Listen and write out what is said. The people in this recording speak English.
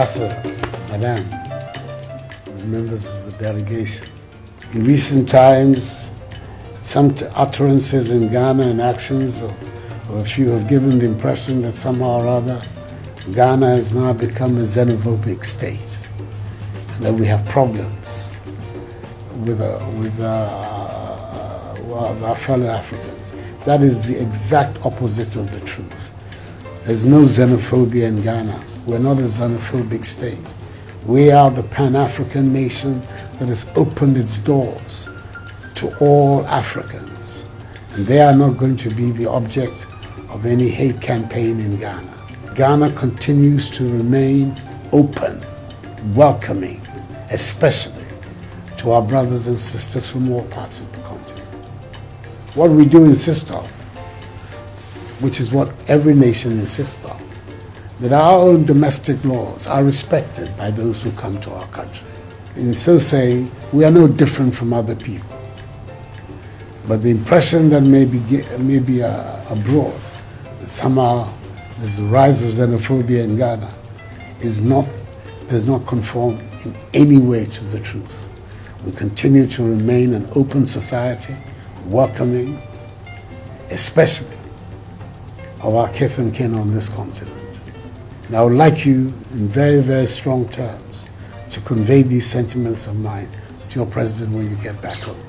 Ambassador, Madam, and members of the delegation. In recent times, some utterances in Ghana and actions of a few have given the impression that somehow or other Ghana has now become a xenophobic state and that we have problems with our fellow Africans. That is the exact opposite of the truth. There's no xenophobia in Ghana. We're not a xenophobic state. We are the Pan-African nation that has opened its doors to all Africans. And they are not going to be the object of any hate campaign in Ghana. Ghana continues to remain open, welcoming, especially to our brothers and sisters from all parts of the continent. What we do insist on, which is what every nation insists on, that our own domestic laws are respected by those who come to our country. In so saying, we are no different from other people. But the impression that may be abroad, that somehow there's a rise of xenophobia in Ghana, does not conform in any way to the truth. We continue to remain an open society, welcoming, especially of our kith and kin on this continent. And I would like you, in very, very strong terms, to convey these sentiments of mine to your president when you get back home.